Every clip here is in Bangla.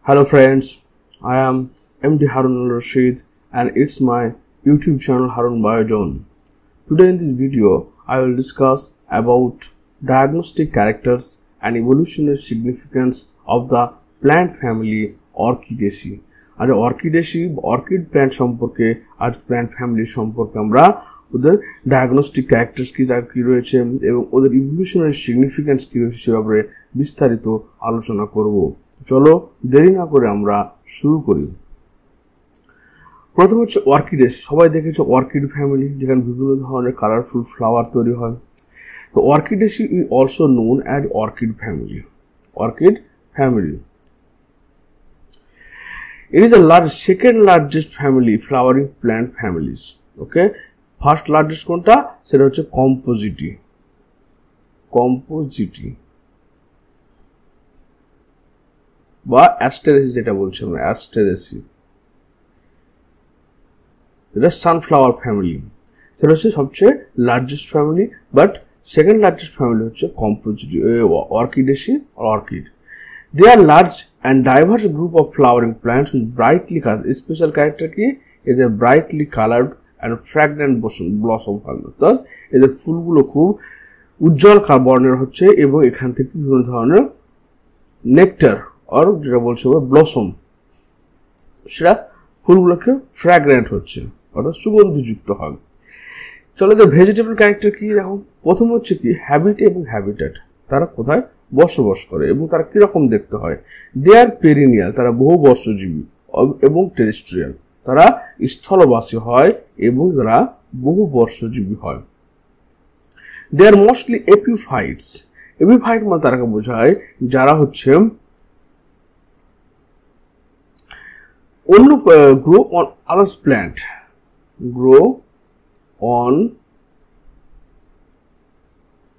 Hello friends, I am MD Harun Al Rashid and it's my YouTube channel Harun Biozone. Today in this video, I will discuss about diagnostic characters and evolutionary significance of the plant family Orchidaceae. আর Orchidaceae অর্কিড প্ল্যান্ট সম্পর্কে আজ প্ল্যান্ট ফ্যামিলি সম্পর্কে আমরা ওদের ডায়াগনস্টিক ক্যারেক্টার্স কি রয়েছে এবং ওদের ইভলিউশনারি সিগনিফিকেন্স কি রয়েছে সে ব্যাপারে বিস্তারিত আলোচনা করব। চলো দেরি না করে আমরা শুরু করি। প্রথম হচ্ছে অর্কিডেস। সবাই দেখেছে অর্কিড ফ্যামিলি, যেখানে বিভিন্ন ধরনের কালারফুল ফ্লাওয়ার তৈরি হয়। তো Orchidaceae is also known as orchid family. Orchid family. It is the second largest family flowering plant families. Okay, first largest কোনটা সেটা হচ্ছে কম্পোজিটি বা অ্যাস্টেরেসি, যেটা বলছি আমরা অ্যাস্টেরেসি। এটা সানফ্লাওয়ার ফ্যামিলি, সেটা হচ্ছে সবচেয়ে largest family. But second largest family হচ্ছে কম্পোজিটি Orchidaceae or orchid. They are large and diverse group of flowering plants with brightly colored. Special character কি এদের brightly colored and fragrant blossom হয়, অর্থাৎ এদের ফুলগুলো খুব উজ্জ্বল বর্ণের হচ্ছে এবং এখান থেকে বিভিন্ন ধরনের নেকটার আর যেটা বলছে ব্লসম, সেটা ফুলগুলোকে ফ্র্যাগ্রেন্ট হচ্ছে, অর্থাৎ সুগন্ধিযুক্ত হয়। চলো এদের ভেজিটেবল ক্যারেক্টার কি দেখো। প্রথম হচ্ছে কি হ্যাবিট এবং হ্যাবিটেট, তারা কোথায় বসবাস করে এবং তারা কিরকম দেখতে হয়। দে আর পেরিনিয়াল, তারা বহু বর্ষজীবী, এবং টেরেস্ট্রিয়াল, তারা স্থলবাসী হয় এবং তারা বহু বর্ষজীবী হয়। দে আর মোস্টলি এপিফাইটস। এপিফাইট মানে তারাকে বোঝায় যারা হচ্ছে অন্য grow on others plant, grow on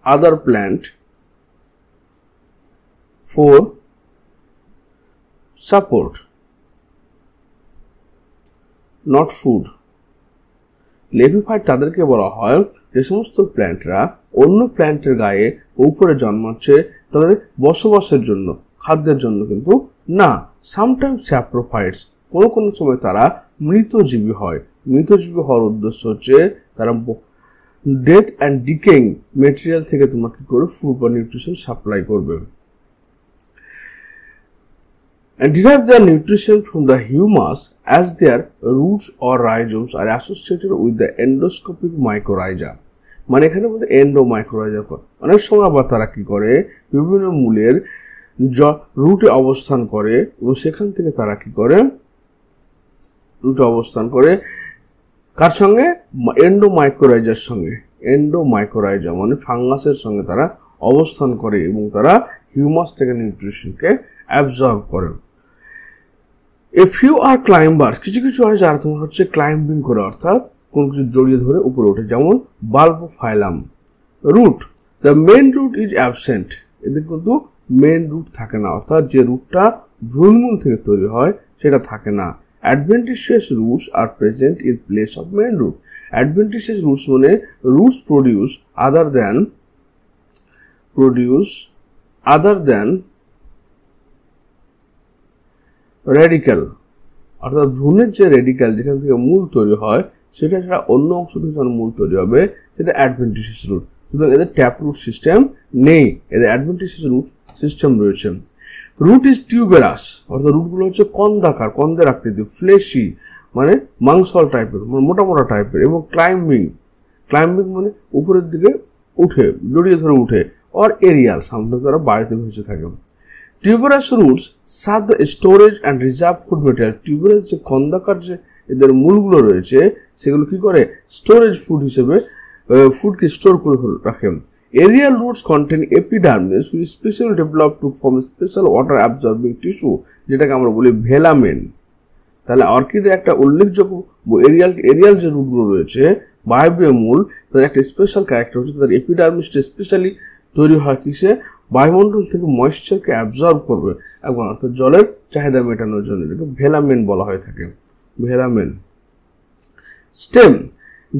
other plant for support, not food. লেপিফাইট তাদেরকে বলা হয় যে সমস্ত প্ল্যান্টরা অন্য প্ল্যান্টের গায়ে উপরে জন্মাচ্ছে তাদের বসবাসের জন্য, খাদ্যের জন্য কিন্তু না। সামটাইমস স্যাপ্রোফাইটস, কোনো সময় তারা মৃতজীবী হয়। মৃতজীবী হওয়ার উদ্দেশ্য হচ্ছে তারা ডেথ অ্যান্ড ডিকেইং মেটেরিয়াল থেকে তোমাকে কি করবে, ফুড বা নিউট্রিশন সাপ্লাই করবে। And derive their nutrition from the humus as their roots or rhizomes are associated with the endoscopic mycorrhiza. মানে এখানে বলতে এন্ডোমাইক্রোরাইজা। অনেক সময় আবার তারা কি করে বিভিন্ন মূলের রুটে অবস্থান করে এবং সেখান থেকে তারা কি করে রুটে অবস্থান করে কার সঙ্গে, এন্ডোমাইক্রোরাইজার সঙ্গে। এন্ডোমাইক্রোরাইজা মানে ফাঙ্গাসের সঙ্গে তারা অবস্থান করে এবং তারা হিউমাস থেকে নিউট্রিশনকে অ্যাবজর্ব করে। এ ফিউ আর ক্লাইম্বার্স, কিছু হয় যারা তোমার হচ্ছে ক্লাইম্বিং করে, অর্থাৎ কোন কিছু জড়িয়ে ধরে উপরে ওঠে, যেমন Bulbophyllum. Root, the main root is absent, এদের কিন্তু মেন রুট থাকে না, অর্থাৎ যে রুটটা ভ্রূণমূল থেকে তৈরি হয় সেটা থাকে না। Adventitious roots are present in place of main root. Adventitious roots মানে roots produce other than radicle, অর্থাৎ ভ্রূণের যে রেডিক্যাল যেখান থেকে মূল তৈরি হয় সেটা ছাড়া অন্য অংশ থেকে যখন মূল তৈরি হবে সেটা অ্যাডভেন্টিসিয়াস রুট। সুতরাং এদের ট্যাপ রুট সিস্টেম নেই, এদের অ্যাডভেন্টিসিয়াস রুট সিস্টেম রয়েছে। রুট ইজ টিউবেরাস, অর্থাৎ রুটগুলো হচ্ছে কন্দাকার, কন্দের আকৃতি, ফ্লেশি মানে মাংসল টাইপের, মানে মোটা টাইপের, এবং ক্লাইম্বিং মানে উপরের দিকে উঠে জড়িয়ে ধরে উঠে, আর এরিয়াল, সামনে তারা বাড়িতে ভেসে থাকে। Tuberous roots serve the storage and reserve food material. Tuberous যে কন্দাকার যে এদের মূলগুলো রয়েছে সেগুলো কি করে স্টোরেজ ফুড হিসেবে ফুডকে স্টোর করে রাখে। Aerial roots contain epidermis which specially develop to form special water absorbing tissue, যেটাকে আমরা বলি ভেলামেন। তাহলে অর্কিডের একটা উল্লেখযোগ্য এরিয়াল যে রুটগুলো রয়েছে বায়বীয় মূল, তাদের একটা স্পেশাল ক্যারেক্টার হচ্ছে তাদের এপিডার্মিসটা স্পেশালি তৈরি হয় কিসে, বায়ুমণ্ডল থেকে ময়েশ্চারকে অ্যাবজর্ব করবে এবং অর্থাৎ জলের চাহিদা মেটানোর জন্য, এটাকে ভেলামেন বলা হয়ে থাকে। ভেলামেন। স্টেম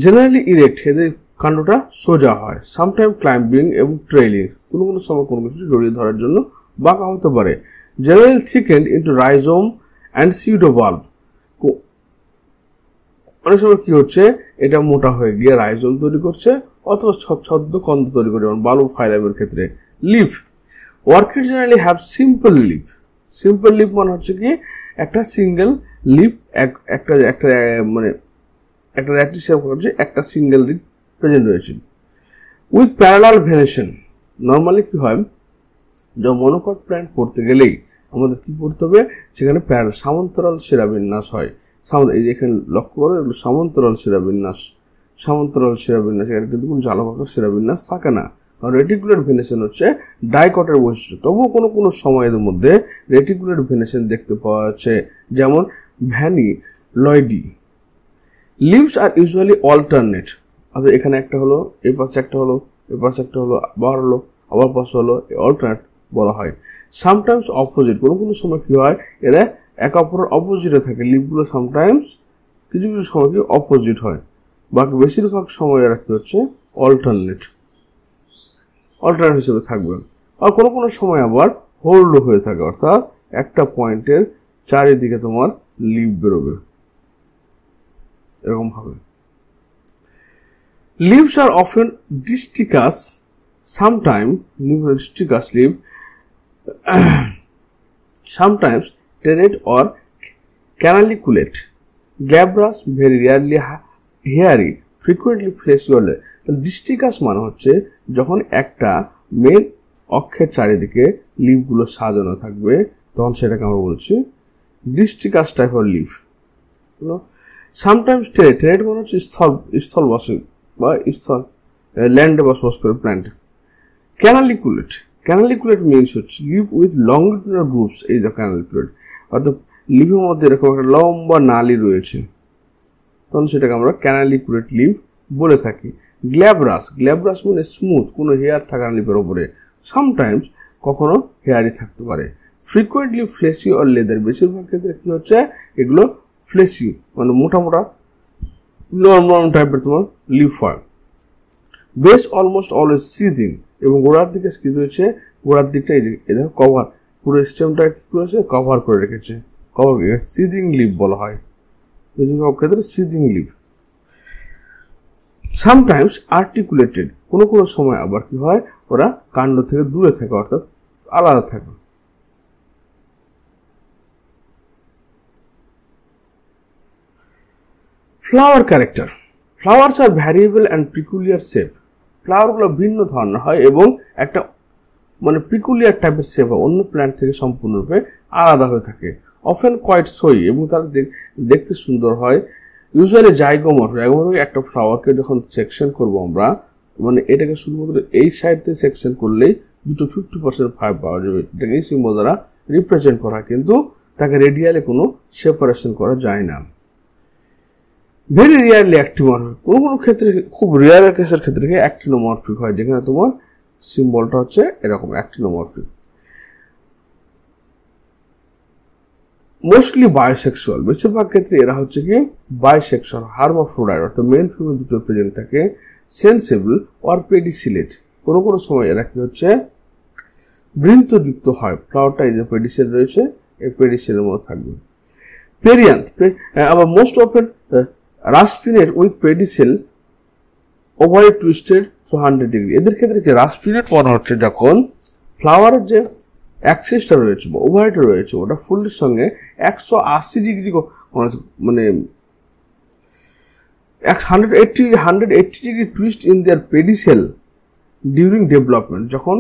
জেনারেলি ইরেক্ট, এদের কাণ্ডটা সোজা হয়। সামটাইম ক্লাইম্বিং এবং ট্রেইলিং, কোনো সময় কোনো কিছু জড়িয়ে ধরার জন্য বাঁকা হতে পারে। generally thickened into rhizome and pseudobulb. অনেক সময় কি হচ্ছে, এটা মোটা হয়ে গিয়ে রাইজোম তৈরি করছে অথবা ছদ্ম কন্দ তৈরি করে, যেমন বালু ফাইলামের ক্ষেত্রে। Leaf, orchid generally have simple leaf. Simple leaf মানে হচ্ছে কি একটা সিঙ্গেল লিফ, একটা মানে একটা র্যাটিসের হচ্ছে একটা সিঙ্গেল লিফ প্রেজেন্ট রয়েছে। উইথ প্যারালাল ভেনেশন, নর্মালি কি হয়, যখন মনোকট প্ল্যান্ট পড়তে গেলেই আমাদের কি পড়তে হবে, সেখানে সমান্তরাল শিরাবিন্যাস হয়। এই যে এখানে লক্ষ্য করো, এগুলো সমান্তরাল শিরাবিন্যাস। সমান্তরাল শিরাবিন্যাস, এখানে কিন্তু কোনো জালকাকার শিরাবিন্যাস থাকে না। কারণ রেটিকুলার ভেনেশন হচ্ছে ডাইকটের বৈশিষ্ট্য। তবুও কোনো সময়ের মধ্যে রেটিকুলার ভেনেশন দেখতে পাওয়া যাচ্ছে, যেমন ভ্যানি লয়েডি। লিভস আর ইউজুয়ালি অল্টারনেট, অর্থাৎ এখানে একটা হলো, এই পাশে একটা হলো, এই পাশে একটা হলো, আবার হলো, আবার পাশে হলো, অল্টারনেট বলা হয়। সামটাইমস অপোজিট, কোনো সময় কি হয়, এরা এক অপরের অপোজিটে থাকে। লিভগুলো সামটাইমস কিছু সময় কি অপোজিট হয়, বাকি বেশিরভাগ সময় এরা কি হচ্ছে অল্টারনেট হিসেবে থাকবে। আর কোনো সময় আবার হোল্ড হয়ে থাকে, অর্থাৎ একটা পয়েন্টের চারিদিকে তোমার লিভ বেরোবে এরকম ভাবে। Leaves are often distichous, sometimes disticus leaf, sometimes terete or canaliculate, glabrous, very rarely hairy, frequently fleshy or ডিস্টিকাস মানে হচ্ছে যখন একটা মেন অক্ষের চারিদিকে লিফগুলো সাজানো থাকবে, তখন সেটাকে আমরা বলছি ডিস্টিকাস টাইপ অফ লিফ। সামটাইমস টেরেট মানে হচ্ছে স্থলবাসী বা ল্যান্ডে বসবাস করে প্ল্যান্ট। ক্যানালিকুলেট মিনস হচ্ছে লিভ উইথ লংগিটিউডাল গ্রুপস। এই যে ক্যানালিকুলেট, অর্থাৎ লিভের মধ্যে এরকম একটা লম্বা নালি রয়েছে, তখন সেটাকে আমরা ক্যানালিকুলেট লিভ বলে থাকি। গ্ল্যাব্রাস মানে স্মুথ, কোনো হেয়ার থাকে না লিভের ওপরে। সামটাইমস কখনো হেয়ারই থাকতে পারে। ফ্রিকুয়েন্টলি ফ্লেসি অর লেদার, বেশিরভাগ ক্ষেত্রে কি হচ্ছে এগুলো ফ্লেসি মানে মোটা নরম টাইপের তোমার লিভ হয়। বেস অলমোস্ট অলওয়েজ সিজিং, এবং গোড়ার দিকে কি রয়েছে, গোড়ার দিকটা এই দেখো কভার, পুরো স্টেমটা কি করেছে কভার করে রেখেছে, সিজিং লিভ বলা হয় বেশিরভাগ ক্ষেত্রে সিজিং লিভ। সামটাইমস আর্টিকুলেটেড, কোনো সময় আবার কি হয় ওরা কাণ্ড থেকে দূরে থাকে, অর্থাৎ আলাদা থাকে। Flower character, flowers are variable and peculiar shape. ফ্লাওয়ারগুলো ভিন্ন ধরনের হয় এবং একটা মানে পিকুলিয়ার টাইপের শেপ হয়, অন্য প্ল্যান্ট থেকে সম্পূর্ণরূপে আলাদা হয়ে থাকে। অফেন কোয়াইট সোই, এবং তারা দেখতে সুন্দর হয়। ইউজুয়ালি জাইগোমর্ফ, একটা ফ্লাওয়ারকে যখন সেকশন করবো আমরা, মানে এটাকে শুধুমাত্র এই সাইড থেকে সেকশন করলেই 50% ফাইভ পাওয়া যাবে। এটাকে এই সিম্বল দ্বারা রিপ্রেজেন্ট করা, কিন্তু তাকে রেডিয়ালে কোনো সেপারেশন করা যায় না। ভেরি রেয়ারলি অ্যাক্টিনোমরফিক, কোনো ক্ষেত্রে খুব রেয়ার কেসের ক্ষেত্রে অ্যাক্টিনোমরফিক হয়, যেখানে তোমার সিম্বলটা হচ্ছে এরকম অ্যাক্টিনোমরফিক। মোস্টলি বায়োসেক্সুয়াল, বেশিরভাগ ক্ষেত্রে এরা হচ্ছে কি বায়োসেক্সুয়াল, হার্মাফ্রোডাইট, অর্থাৎ মেল ফিমেল দুটো প্রেজেন্ট থাকে। সেন্সিবল অর পেডিসিলেট, কোনো সময় এরা কি হচ্ছে বৃন্তযুক্ত হয়। ফ্লাওয়ারটা এই যে পেডিসেল রয়েছে, এই পেডিসেলের মধ্যে থাকবে। পেরিয়ান্থ, আবার most often resupinate with pedicel ovary twisted 100 degree. এদের ক্ষেত্রে কি রাসপিনেট মনে হচ্ছে যখন ফ্লাওয়ারের যে অ্যাক্সিসটা রয়েছে বা ওভারিটা রয়েছে ওটা ফুলের সঙ্গে 180 ডিগ্রি মানে 180 degree twist in their pedicel during development. যখন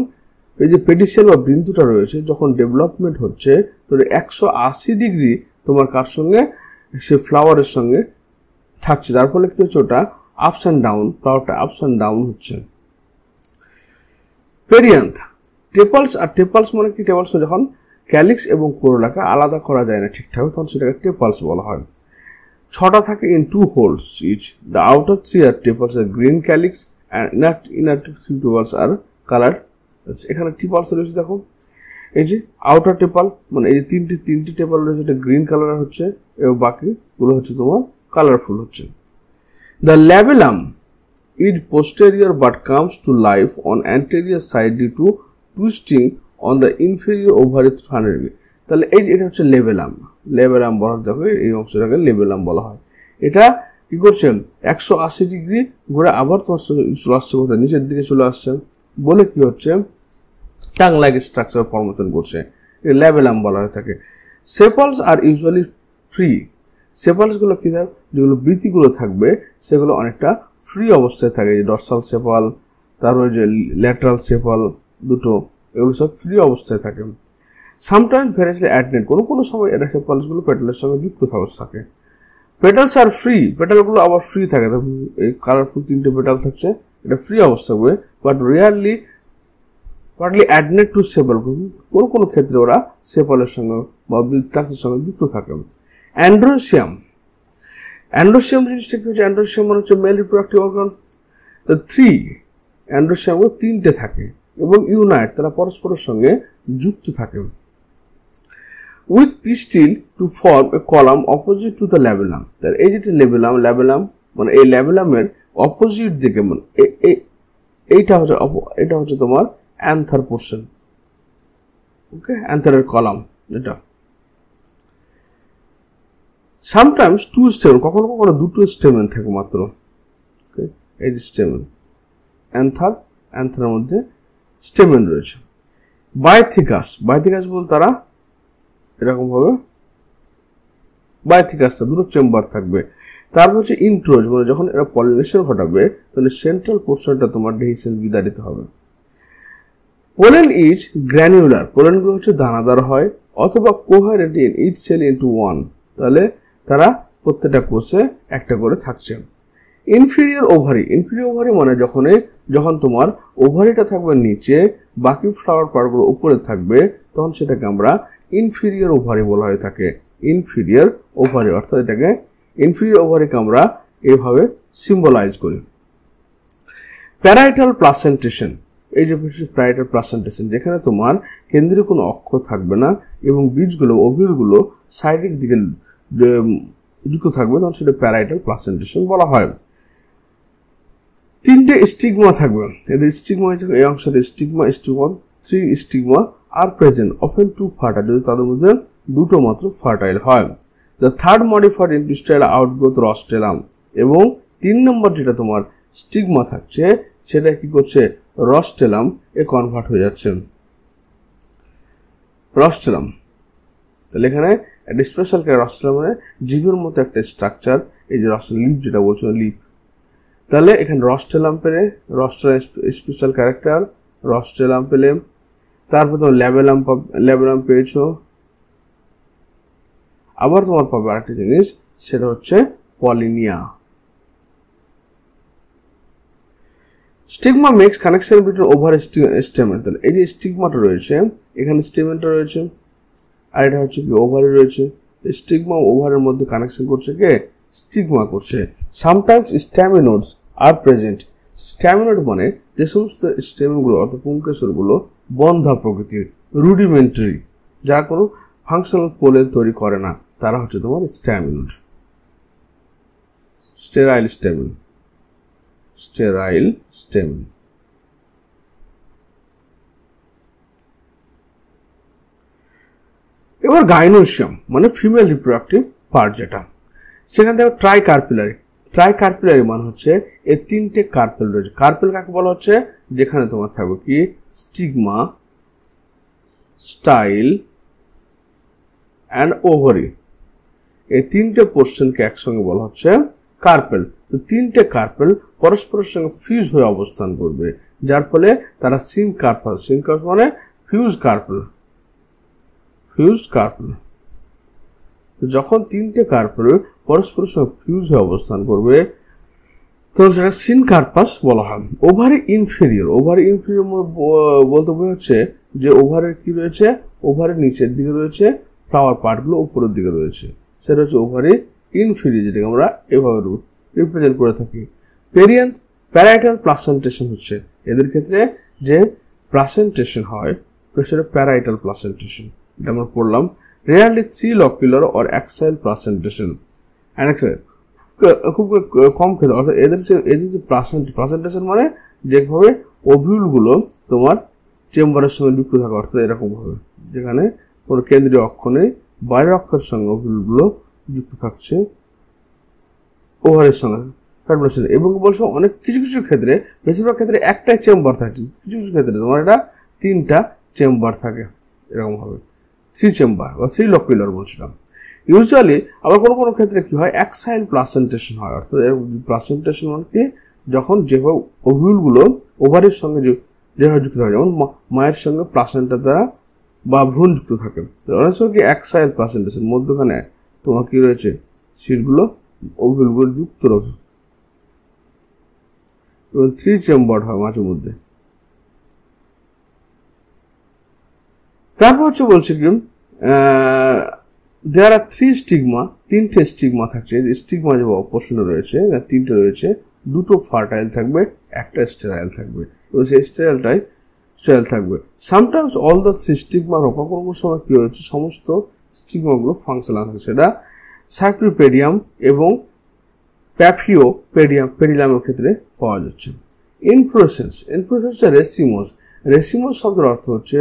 এই যে পেডিসেল বা বৃন্তটা রয়েছে যখন ডেভেলপমেন্ট হচ্ছে, তো 180 ডিগ্রি তোমার কার সঙ্গে, সে ফ্লাওয়ারের সঙ্গে থাকছে, যার ফলে কি হচ্ছে ওটা ups and down, ফ্লাওয়ারটা ups and down হচ্ছে। পেরিয়ান্থ, টেপালস মানে কি, টেপালস যখন ক্যালিক্স এবং কোরোলাকে আলাদা করা যায় না ঠিকঠাক, তখন সেটাকে টেপালস বলা হয়। 6টা থাকে in 2 whorls each. The outer 3 are tepals are green calyx and inner 3 tepals are colour. এখানে টেপালস রয়েছে দেখো, এই যে আউটার টেপাল মানে এই যে তিনটি টেপাল রয়েছে, এটা গ্রিন কালার হচ্ছে এবং বাকিগুলো হচ্ছে তোমার কালারফুল হচ্ছে। The labellum is posterior but comes to life on anterior side due to twisting on the inferior ovary 300 degree. তাহলে এটা হচ্ছে লেবেলাম বলা হয়, দেখো এই অংশটাকে লেবেলাম বলা হয়। এটা কি করছে 180 ডিগ্রি ঘুরে আবার তোমার চলে আসছে কোথায়, নিচের দিকে চলে আসছে, বলে কি হচ্ছে টাং লাইক স্ট্রাকচার ফর্মেশন করছে, লেবেলাম বলা হয়ে থাকে। সেপালস আর ইউজুয়ালি ফ্রি, সেপালস গুলো কি থাকে, যেগুলো বৃতিগুলো থাকবে সেগুলো অনেকটা ফ্রি অবস্থায় থাকে, যে ডর্সাল সেপাল, তারপরে যে ল্যাটারাল সেপাল দুটো, এগুলো সব ফ্রি অবস্থায় থাকে। সামটাইমস ভ্যারিয়াসলি অ্যাডনেট, কোনো সময় এরা সেপালস গুলো পেটালের সঙ্গে যুক্ত থাকে। পেটালস আর ফ্রি, পেটালগুলো আবার ফ্রি থাকে, এই কালারফুল 3টে পেটাল থাকছে, এটা ফ্রি অবস্থা হবে, but rarely partly adnate to sepal, কোনো ক্ষেত্রে ওরা সেপালের সঙ্গে বা বৃত্তাংশের সঙ্গে যুক্ত থাকে। অ্যান্ড্রোসিয়াম জিনিসটা কি হচ্ছে, অ্যান্ড্রোসিয়াম মানে হচ্ছে মেল রিপ্রোডাক্টিভ অর্গান। 3 অ্যান্ড্রোসিয়ামগুলো 3টে থাকে এবং ইউনাইট, তারা পরস্পরের সঙ্গে যুক্ত থাকে। With pistil to form a column opposite to the labellum, তার এই যেটা ল্যাবেলাম মানে এই ল্যাবেলামের অপোজিট দিকে, মানে এটা হচ্ছে তোমার অ্যান্থার পোর্শন, ওকে, অ্যান্থারের কলাম এটা। সামটাইমস 2 স্টেমেন, কখনো 2টো স্টেমেন থাকে মাত্র, ওকে, এই যে স্টেমেন, অ্যান্থারের মধ্যে স্টেমেন রয়েছে। বায়োথিকাস বলতে তারা এরকম ভাবে বায়োথিকাসটা 2টো চেম্বার থাকবে। তারপর হচ্ছে ইন্ট্রোজ, মানে যখন এরা পলিনেশন ঘটাবে তাহলে সেন্ট্রাল পোর্শনটা তোমার ডেহিসেন্স বিদারিত হবে। পোলেন ইজ গ্র্যানুলার, পোলেনগুলো হচ্ছে দানাদার হয়, অথবা coherent in each cell into one, তাহলে তারা প্রত্যেকটা কোষে একটা করে থাকছে। ইনফিরিয়র ওভারি মানে যখন তোমার ওভারিটা থাকবে নিচে, বাকি ফ্লাওয়ার পার্টগুলো উপরে থাকবে, তখন সেটাকে আমরা ইনফিরিয়র ওভারি বলা হয়ে থাকে। ইনফিরিয়র ওভারি, অর্থাৎ এটাকে ইনফিরিয়র ওভারিকে আমরা এভাবে সিম্বলাইজ করি। প্যারাইটাল প্লাসেন্টেশন, এই যে প্যারাইটাল প্লাসেন্টেশন, যেখানে তোমার কেন্দ্রে কোনো অক্ষ থাকবে না এবং বীজগুলো ওভিউলগুলো সাইডের দিকে যুক্ত থাকবে, তখন সেটা প্যারাইটাল প্লাসেন্টেশন বলা হয়। 3টে স্টিগমা থাকবে, এদের স্টিগমা হচ্ছে এই অংশের স্টিগমা 3 স্টিগমা আর প্রেজেন্ট, অফেন 2 ফার্টাইল, যদি তাদের মধ্যে 2টো মাত্র ফার্টাইল হয়। দ্য থার্ড মডিফাইড ইন্টেস্টাইল আউটগ্রোথ রস্টেলাম, এবং 3 নম্বর যেটা তোমার স্টিগমা থাকছে সেটা কি করছে, রস্টেলাম এ কনভার্ট হয়ে যাচ্ছে। রস্টেলাম, তাহলে এখানে একটা স্পেশাল রস্টেলাম মানে জীবের মতো একটা স্ট্রাকচার, এই যে লিপ যেটা বলছো লিপ, তাহলে এখানে রস্টেলাম স্পেশাল ক্যারেক্টার, রস্টেলাম পেলে, তারপর তোমার ল্যাবেলাম পেয়েছো, আবার তোমার পাবে আরেকটা জিনিস, সেটা হচ্ছে pollinia. Stigma makes connection between over stamen, তাহলে এই যে স্টিগমাটা রয়েছে, এখানে স্টেমেনটা রয়েছে, আর এটা হচ্ছে কি ওভারে রয়েছে, স্টিগমা ওভারের মধ্যে কানেকশন করছে কে, স্টিগমা করছে। সামটাইমস স্ট্যামিনোডস আর প্রেজেন্ট, স্ট্যামিনোড মানে যে সমস্ত স্টেমেনগুলো অর্থাৎ পুংকেশরগুলো বন্ধা প্রকৃতির, রুডিমেন্টারি, যারা কোনো ফাংশনাল পোলেন তৈরি করে না, তারা হচ্ছে তোমার স্ট্যামিনোড। স্টেরাইল স্টেমেন। এবার গাইনোসিয়াম মানে ফিমেল রিপ্রোডাক্টিভ পার্ট, যেটা সেখান থেকে ট্রাইকার্পিলারি মানে হচ্ছে এই 3টে কার্পেল রয়েছে। কার্পেল কাকে বলা হচ্ছে, যেখানে তোমার থাকবে কি স্টিগমা, স্টাইল অ্যান্ড ওভারি, এই 3টে পোর্শনকে একসঙ্গে বলা হচ্ছে কার্পেল। তো 3টে কার্পেল পরস্পরের সঙ্গে ফিউজ হয়ে অবস্থান করবে, যার ফলে তারা সিনকার্পাস মানে ফিউজ কার্পেল। তো যখন 3টে কার্পেল পরস্পরের সঙ্গে ফিউজ হয়ে অবস্থান করবে, তখন সেটা সিনকার্পাস বলা হয়। ওভারি ইনফেরিয়র বলতে বোঝাচ্ছে যে ওভারের কি রয়েছে, ওভারের নিচের দিকে রয়েছে, ফ্লাওয়ার পার্টগুলো উপরের দিকে রয়েছে, সেটা হচ্ছে ওভারি ইনফেরিয়র, যেটাকে আমরা এভাবে রিপ্রেজেন্ট করে থাকি। প্যারাইটাল প্লাসেন্টেশন হচ্ছে এদের ক্ষেত্রে যে প্লাসেন্টেশন হয়, সেটা প্যারাইটাল প্লাসেন্টেশন, এটা আমরা পড়লাম। রেয়ারলি 3 লকুলার অর অ্যাক্সাইল প্লাসেন্টেশন, খুব কম ক্ষেত্রে, অর্থাৎ এদের যে প্লাসেন্টেশন মানে যেভাবে ওভিউলগুলো তোমার চেম্বারের সঙ্গে যুক্ত থাকে, অর্থাৎ এরকম ভাবে, যেখানে কোনো কেন্দ্রীয় অক্ষ নেই, বাইরের অক্ষের সঙ্গে ওভালগুলো যুক্ত থাকছে ওভারের সঙ্গে। এবং বলছো অনেক কিছু কিছু ক্ষেত্রে, বেশিরভাগ ক্ষেত্রে একটাই চেম্বার থাকে, কিছু কিছু ক্ষেত্রে তোমার এটা 3টা চেম্বার থাকে, এরকম হবে 3 চেম্বার বা 3 লকুলার বলছিলাম। ইউজুয়ালি আবার কোনো কোনো ক্ষেত্রে কি হয়, অ্যাক্সাইল প্লাসেন্টেশন হয়। অর্থাৎ প্লাসেন্টেশন মানে কি, যখন যেভাবে ওভিউলগুলো ওভারের সঙ্গে যেভাবে যুক্ত থাকে, যেমন মায়ের সঙ্গে প্লাসেন্টা দ্বারা বা ভ্রূণ যুক্ত থাকে, অনেক সময় কি অ্যাক্সাইল প্লাসেন্টেশন, মধ্যখানে তোমার কি রয়েছে, সিটগুলো ওভিউলগুলো যুক্ত রাখে এবং 3 চেম্বার হয় মাঝে মধ্যে। তারপর হচ্ছে বলছে কি, দেয়ার আর 3 স্টিগমা, 3টে স্টিগমা থাকছে। স্টিগমা যে অপশনে রয়েছে 3টে রয়েছে, 2টো ফার্টাইল থাকবে, একটা স্টেরাইল থাকবে, এবং সেই স্টেরাইল থাকবে। সামটাইমস অল দ্য 3 স্টিগমা, কোনো সময় কি হচ্ছে, সমস্ত স্টিগমাগুলো ফাংশনাল থাকে, সেটা সাইপ্রিপেডিয়াম এবং পেডিলামের ক্ষেত্রে পাওয়া যাচ্ছে। ইনফ্লোরেসেন্স হচ্ছে রেসিমোস শব্দের অর্থ হচ্ছে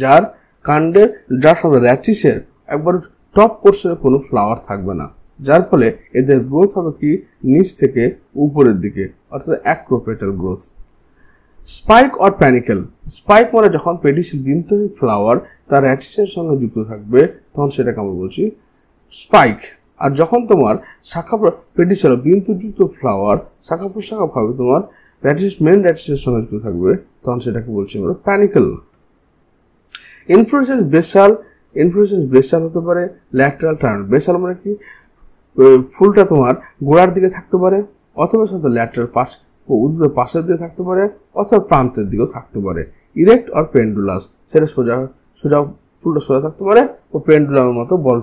যার কাণ্ডের, যার সাথে র্যাটিসের একবার টপ পোর্শনে কোনো ফ্লাওয়ার থাকবে না, যার ফলে এদের গ্রোথ হবে কি নিচ থেকে উপরের দিকে, অর্থাৎ অ্যাক্রোপেটাল growth. Spike or Panigale, spike মানে যখন পেডিসিল বিন্দুহীন ফ্লাওয়ার তার র্যাটিসের সঙ্গে যুক্ত থাকবে তখন সেটাকে আমরা বলছি স্পাইক। আর যখন তোমার শাখা পেডিসেল বিন্দুযুক্ত ফ্লাওয়ার শাখা প্রশাখা ভাবে তোমার মেন র্যাটিসের সঙ্গে যুক্ত থাকবে তখন সেটাকে বলছি আমরা প্যানিকেল। ইনফ্লোরেসেন্স বেসাল হতে পারে, ল্যাটারাল টার্ন। বেসাল মানে কি, ফুলটা তোমার গোড়ার দিকে থাকতে পারে, অথবা সাথে ল্যাটারাল পাশের দিকে থাকতে পারে, অথবা প্রান্তের দিকেও থাকতে পারে। ইরেক্ট আর পেন্ডুলাস, সেটা সোজা ফুলটা সোজা থাকতে পারে ও পেন্ডুলামের মতো বল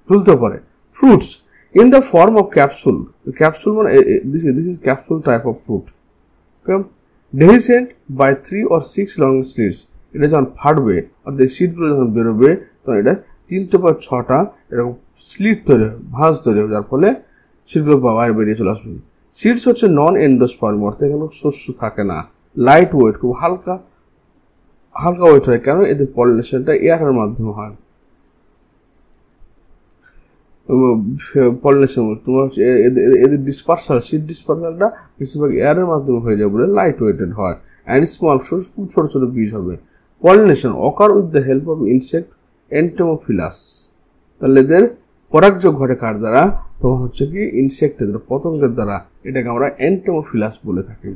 ঝুলতে পারে। Fruits in the form of capsule মানে this is capsule type of fruit. Dehiscent by 3 or 6 long slits, এটা যখন ফাটবে অর্থাৎ সিটগুলো যখন বেরোবে তখন এটা 3টে বা 6টা এরকম স্লিট তৈরি হবে, ভাঁজ তৈরি হবে, যার ফলে সিটগুলো বাইরে বেরিয়ে চলে আসবে। সিডস হচ্ছে নন এন্ডোস্পার্ম, অর্থাৎ এখানে শস্য থাকে না, লাইট ওয়েট, খুব হালকা ওয়েট হয়। কেন? এদের পলিনেশনটা এয়ারের মাধ্যমে হয়। পলিনেশন তোমার এদের সিড ডিসপার্সালটা বেশিরভাগ এয়ারের মাধ্যমে হয়ে যায় বলে লাইট ওয়েটেড হয়, অ্যান্ড স্মল, খুব ছোট ছোট বীজ হবে। Pollination occur with the help of insect entomophilous, তাহলে এদের পরাগযোগ ঘটে কার দ্বারা? তোমার হচ্ছে কি ইনসেক্টের দ্বারা, পতঙ্গের দ্বারা, এটাকে আমরা এন্টোমোফিলাস বলে থাকি।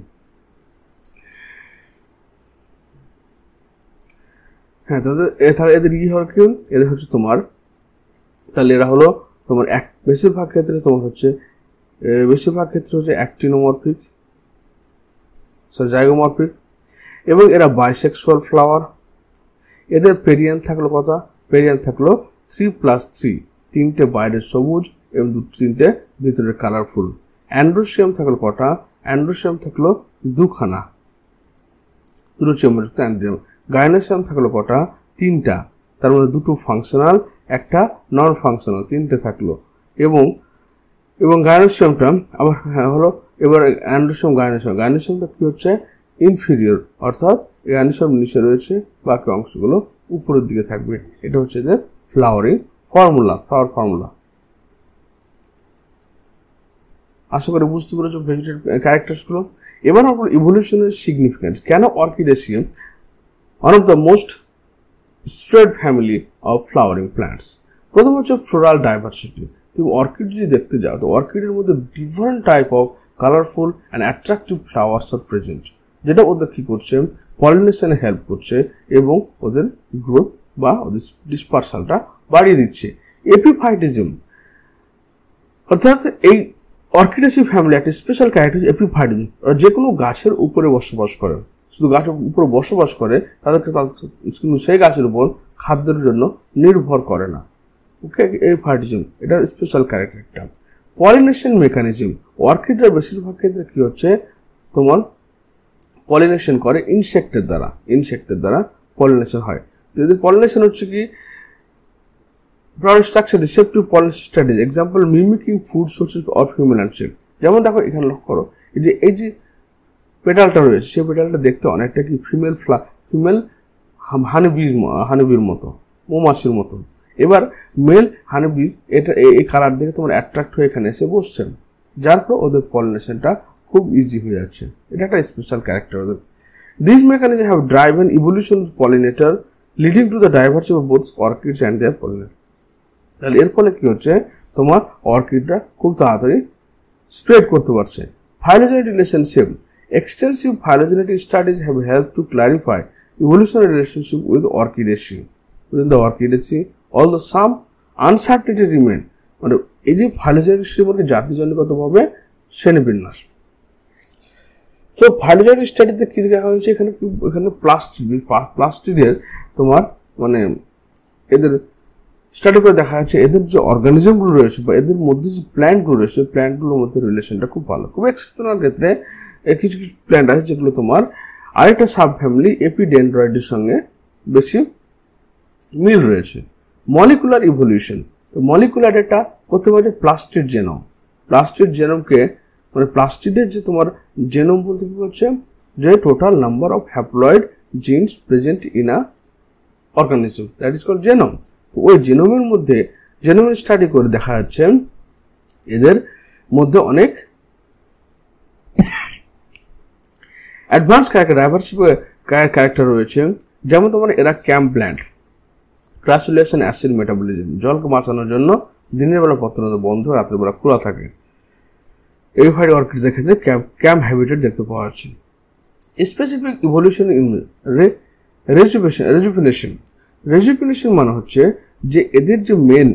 হ্যাঁ, তাহলে এদের কি হয় কি, এদের হচ্ছে তোমার, তাহলে এরা হলো তোমার বেশিরভাগ ক্ষেত্রে হচ্ছে অ্যাক্টিনোমরফিক, জাইগোমরফিক, এবং এরা বাইসেক্সুয়াল ফ্লাওয়ার। এদের পেরিয়ান থাকলো কত? পেরিয়ান থাকলো 3+3, 3টে বাইরের সবুজ এবং 3টে ভিতরের কালারফুল। অ্যান্ড্রোসিয়াম থাকলো কটা? অ্যান্ড্রোসিয়াম থাকলো 2খানা, 2 চেম্বারযুক্ত অ্যান্ড্রোসিয়াম। গাইনোসিয়াম থাকলো কটা? 3টা, তার মধ্যে 2টো ফাংশনাল, একটা নন ফাংশনাল, 3টে থাকলো। এবং গাইনোসিয়ামটা আবার হলো, এবার গাইনোসিয়ামটা কি হচ্ছে? ইনফিরিয়র, অর্থাৎ গাইনোসিয়াম নিচে রয়েছে, বাকি অংশগুলো উপরের দিকে থাকবে। এটা হচ্ছে এদের ফ্লাওয়ার ফর্মুলা। আশা করি বুঝতে পেরেছো ভেজিটেটিভ ক্যারেক্টারসগুলো। এবার আমরা ইভলিউশনের সিগনিফিকেন্স, কেন Orchidaceae one of the most straight family of flowering plants. প্রথম হচ্ছে ফ্লোরাল ডাইভার্সিটি। তুমি অর্কিড যদি দেখতে যাও তো অর্কিডের মধ্যে different type of colourful and attractive flowers are present, যেটা ওদের কি করছে? পলিনেশনে হেল্প করছে এবং ওদের গ্রোথ বা ওদের ডিসপার্সালটা বাড়িয়ে দিচ্ছে। এপিফাইটিজম, অর্থাৎ এই অর্কিডেসি ফ্যামিলি একটা স্পেশাল ক্যারেক্টার এপিফাইটিজম, যে কোনো গাছের উপরে বসবাস করে, শুধু গাছের উপরে বসবাস করে, তাদেরকে কিন্তু সেই গাছের উপর খাদ্যের জন্য নির্ভর করে না। ওকে, এপিফাইটিজম এটা স্পেশাল ক্যারেক্টার একটা। পলিনেশন মেকানিজম, অর্কিডের বেশিরভাগ ক্ষেত্রে কি হচ্ছে? তোমার পলিনেশন করে ইনসেক্টের দ্বারা পলিনেশন হয়। তো এদের পলিনেশন হচ্ছে কি structure, receptive pollination strategy, example mimicking food sources of human insect. যেমন দেখো এখানে লক্ষ্য করো, এই যে পেটালটা রয়েছে, সেই পেটালটা দেখতে অনেকটা কি ফিমেল হানিবির মতো, মৌমাছির মতো। এবার মেল হানিবি এটা এই কালার দেখে তোমার অ্যাট্রাক্ট হয়ে এখানে এসে বসছে, যার ফলে ওদের পলিনেশনটা খুব ইজি হয়ে যাচ্ছে। এটা একটা স্পেশাল ক্যারেক্টার ওদের। This mechanism have driven evolution pollinator leading to the diversity of both orchids and their pollinator. তাহলে এর ফলে কি হচ্ছে, তোমার অর্কিডটা খুব তাড়াতাড়ি স্প্রেড করতে পারছে। Phylogenetic relationship. Extensive phylogenetic studies have helped to clarify evolutionary relationship with Orchidaceae. Within the Orchidaceae, although some uncertainty remain. মানে এই যে phylogenetic সম্পর্কে জাতিজনকগতভাবে শ্রেণীবিন্যাস। তো phylogenetic স্টাডিতে কি দেখা হয়েছে, এখানে প্লাস্টিডের তোমার মানে এদের স্টাডি করে দেখা যাচ্ছে এদের যে অর্গানিজমগুলো রয়েছে বা এদের মধ্যে যে প্ল্যান্টগুলো রয়েছে, প্ল্যান্টগুলোর মধ্যে রিলেশনটা খুব ভালো। খুব এক্সেপশনাল ক্ষেত্রে কিছু কিছু প্ল্যান্ট আছে যেগুলো তোমার আরেকটা সাব ফ্যামিলি এপিডেন্ড্রয়েডের সঙ্গে বেশি মিল রয়েছে। মলিকুলার ইভলিউশন, তো মলিকুলার ডেটা করতে পারে প্লাস্টিড জেনোম। প্লাস্টিড জেনোমকে মানে প্লাস্টিডের যে তোমার জেনোম বলতে কি হচ্ছে, যে total number of haploid genes present in a organism, that is called genome. তো ওই জেনোমের মধ্যে জেনোমের স্টাডি করে দেখা যাচ্ছে এদের মধ্যে অনেক অ্যাডভান্স ক্যারেক্টার ডাইভার্সিটি ক্যারেক্টার রয়েছে। যেমন তোমার এরা ক্যাম্প প্ল্যান্ট, ক্রাসুলেশন অ্যাসিড মেটাবলিজম, জলকে বাঁচানোর জন্য দিনের বেলা পত্র বন্ধ, রাতের বেলা খোলা থাকে। এই ভাইড অর্কিডের ক্ষেত্রে ক্যাম্প হ্যাবিটেট দেখতে পাওয়া যাচ্ছে। Specific evolution in rejuvenation. Rejuvenation মানে হচ্ছে যে এদের যে মেন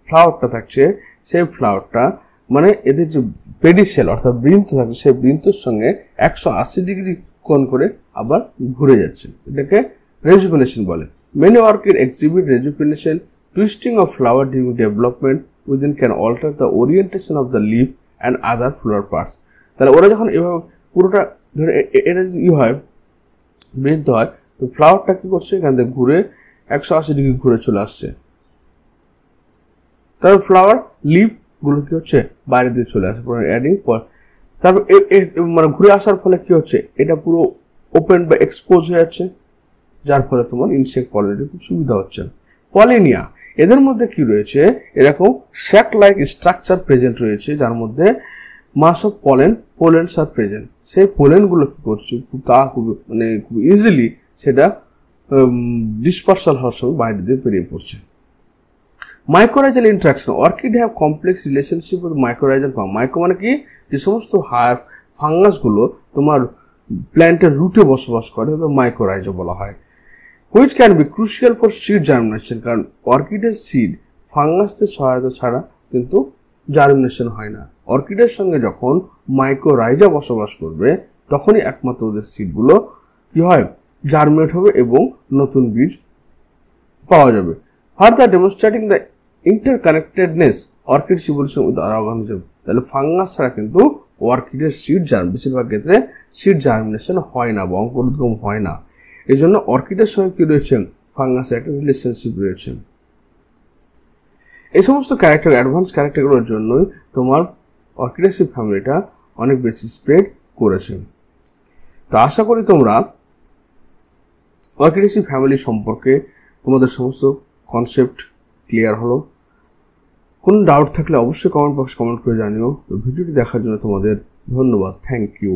ফ্লাওয়ারটা থাকছে, সেই ফ্লাওয়ারটা মানে এদের যে পেডিসেল অর্থাৎ বৃন্ত থাকছে, সেই বৃন্তর সঙ্গে 180 ডিগ্রি কোণ করে আবার ঘুরে যাচ্ছে, এটাকে রেজুভিনেশন বলে। Many orchid exhibit rejuvenation. Twisting of flower during development within can alter the orientation of the leaf and other flower parts. তাহলে ওরা যখন এভাবে পুরোটা ধরে এটা যদি হয় বৃন্ত হয়, তো ফ্লাওয়ারটা কি করছে, এখান থেকে ঘুরে 180 ডিগ্রি ঘুরে চলে আসছে। তারপর ফ্লাওয়ার লিভ গুলো কি হচ্ছে বাইরে দিয়ে চলে আসে অ্যাডিং পর। তারপর মানে ঘুরে আসার ফলে কি হচ্ছে, এটা পুরো ওপেন বা এক্সপোজ হয়ে যাচ্ছে, যার ফলে তোমার ইনসেক্ট পলিনেটের খুব সুবিধা হচ্ছে। পলিনিয়া, এদের মধ্যে কি রয়েছে, এরকম স্যাক লাইক স্ট্রাকচার প্রেজেন্ট রয়েছে, যার মধ্যে মাস অফ পোলেন্স আর প্রেজেন্ট। সেই পোলেনগুলো কি করছে, খুব ইজিলি সেটা ডিসপার্সাল হওয়ার সময় বাইরে দিয়ে বেরিয়ে পড়ছে। Mycorrhizal interaction. Orchid have complex relationship with mycorrhizal fungus. Micro মানে কি, যে সমস্ত ফাঙ্গাসগুলো তোমার প্ল্যান্টের রুটে বসবাস করে, মাইক্রোরাইজা বলা হয়। Which can be crucial for seed germination. কারণ অর্কিডের সিড ফাঙ্গাসদের সহায়তা ছাড়া কিন্তু জার্মিনেশন হয় না। অর্কিডের সঙ্গে যখন মাইক্রোরাইজা বসবাস করবে, তখনই একমাত্র ওদের সিডগুলো কি হয়, জার্মিনেট হবে এবং নতুন বীজ পাওয়া যাবে। Further demonstrating the interconnectedness orchid evolution with other organism. তাহলে ফাঙ্গাস ছাড়া কিন্তু অর্কিডের সিড বেশিরভাগ ক্ষেত্রে সিড জার্মিনেশন হয় না বা অঙ্কুরোদ্গম হয় না। এই জন্য অর্কিডের সঙ্গে কি রয়েছে, ফাঙ্গাসের একটা রিলেশনশিপ রয়েছে। এই সমস্ত ক্যারেক্টার অ্যাডভান্স ক্যারেক্টারগুলোর জন্যই তোমার অর্কিডেসি ফ্যামিলিটা অনেক বেশি স্প্রেড করেছে। তো আশা করি তোমরা অর্কিডেসি ফ্যামিলি সম্পর্কে তোমাদের সমস্ত কনসেপ্ট ক্লিয়ার হলো। কোনো ডাউট থাকলে অবশ্যই কমেন্ট বক্সে কমেন্ট করে জানিও। তো ভিডিওটি দেখার জন্য তোমাদের ধন্যবাদ। Thank you.